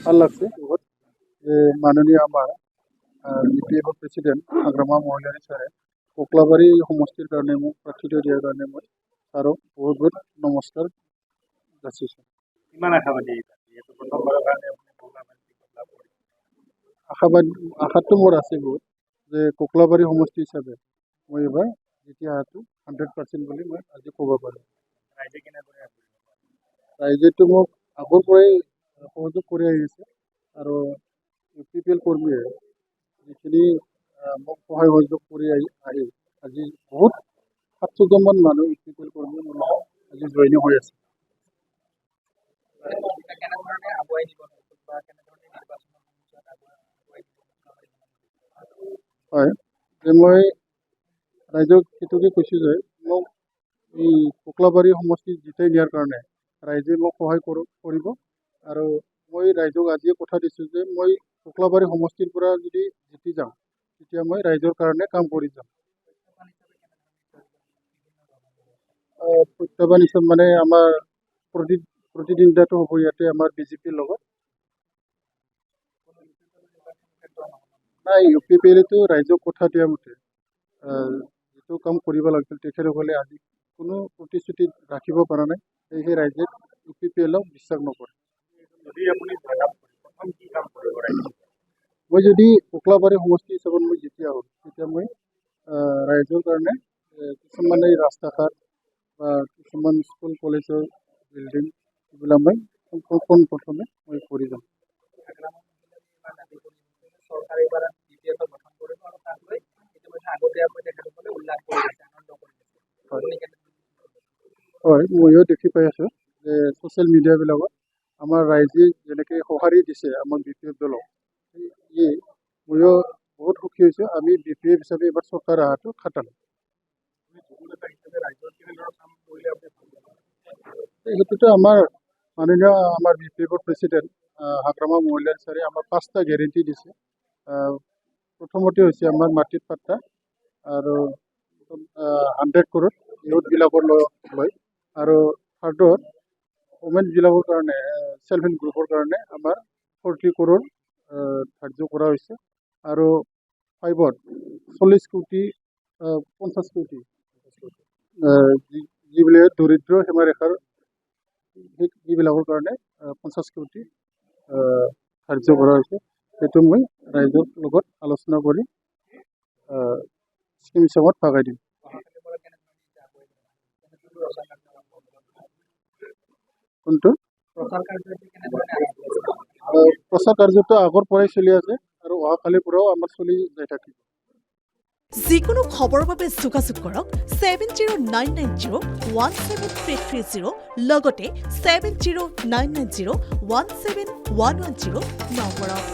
ভাল লাগছে বহুত যে মাননীয় আমাৰ বিপিএফৰ প্ৰেচিডেণ্ট হাগ্ৰামা মহিলাৰী ছাৰে কোকলাবাৰী সমষ্টিৰ কাৰণে মোক প্ৰাৰ্থিত্ব দিয়াৰ কাৰণে মই ছাৰক বহুত বহুত নমস্কাৰ যাচিছোঁ। কিমান আশাবাদী যিহেতু প্ৰথমবাৰৰ কাৰণে আপুনি কোকলাবাৰী টিকট লাভ কৰিছে? আশাটো মোৰ আছে বহুত যে কোকলাবাৰী সমষ্টি হিচাপে মই এবাৰ জিতি অহাটো 100% বুলি মই আজি ক'ব পাৰোঁ। ৰাইজে কেনেদৰে আগবাঢ়িব? ৰাইজেতো মোক আগৰ পৰাই সহযোগ কৰি আহিছে আৰু UPPL কৰ্মীয়ে যিখিনি মোক সহায় সহযোগ কৰি আহি আজি বহুত 700জন মানুহ UPPL কৰ্মী মোৰ লগত আজি জইনিং হৈ আছে। হয়, যে মই ৰাইজক সেইটোকে কৈছোঁ যে মোক এই কোকলাবাৰী সমষ্টি জিতাই দিয়াৰ কাৰণে ৰাইজে মোক সহায় কৰিব আৰু মই ৰাইজক আজিয়ে কথা দিছোঁ যে মই কোকলাবাৰী সমষ্টিৰ পৰা যদি জিতি যাওঁ তেতিয়া মই ৰাইজৰ কাৰণে কাম কৰি যাম। প্ৰত্যাহ্বান হিচাপে মানে আমাৰ প্ৰতিদ্বন্দ্বিতাটো হ'ব ইয়াতে আমাৰ BJPৰ লগত। নাই, UPPLতো ৰাইজক কথা দিয়া মতে যিটো কাম কৰিব লাগিছিল তেখেতসকলে আজি কোনো প্ৰতিশ্ৰুতি ৰাখিব পৰা নাই, সেয়েহে ৰাইজে UPPLক বিশ্বাস নকৰে। যদি আপুনি প্ৰথম কি কাম কৰিব ৰাইজে? মই যদি কোকলাবাৰী সমষ্টি হিচাপত মই জিতি আহোঁ তেতিয়া মই ৰাইজৰ কাৰণে কিছুমান এই ৰাস্তা ঘাট বা কিছুমান স্কুল কলেজৰ বিল্ডিং এইবিলাক মই প্ৰথমে মই কৰি যাম। হয়, ময়ো দেখি পাই আছোঁ যে ছ'চিয়েল মিডিয়াবিলাকত আমাৰ ৰাইজে যেনেকৈ সঁহাৰি দিছে আমাক BPF দলক, ময়ো বহুত সুখী হৈছোঁ। আমি BPF হিচাপে এবাৰ চৰকাৰ অহাটো খাটাম। সেইটোতো আমাৰ মাননীয় আমাৰ BPFৰ প্ৰেচিডেণ্ট হাগ্ৰামা মহিলাৰী ছাৰে আমাৰ 5টা গেৰেণ্টি দিছে। প্ৰথমতে হৈছে আমাৰ মাটিৰ পাট্টা আৰু 100 crore ইউথবিলাকৰ লৈ আৰু থাৰ্ডত ওমেনবিলাকৰ কাৰণে সেল্ফ হেল্প গ্ৰুপৰ কাৰণে আমাৰ 40 crore ধাৰ্য কৰা হৈছে আৰু 5ত 40 কোটি 50 কোটি যিবিলাক দৰিদ্ৰ সীমাৰেখাৰ সেইবিলাকৰ কাৰণে 50 কোটি ধাৰ্য কৰা হৈছে। সেইটো মই ৰাইজৰ লগত আলোচনা কৰি স্কিম হিচাপত ভগাই দিম। কোনটো প্ৰচাৰ কাৰ্যটো আগৰ পৰাই চলি আছে আৰু অহাকালিৰ পৰাও আমাৰ চলি যাই থাকিব। যিকোনো খবৰৰ বাবে যোগাযোগ কৰক 7099017330 লগতে 7099017110 নম্বৰত।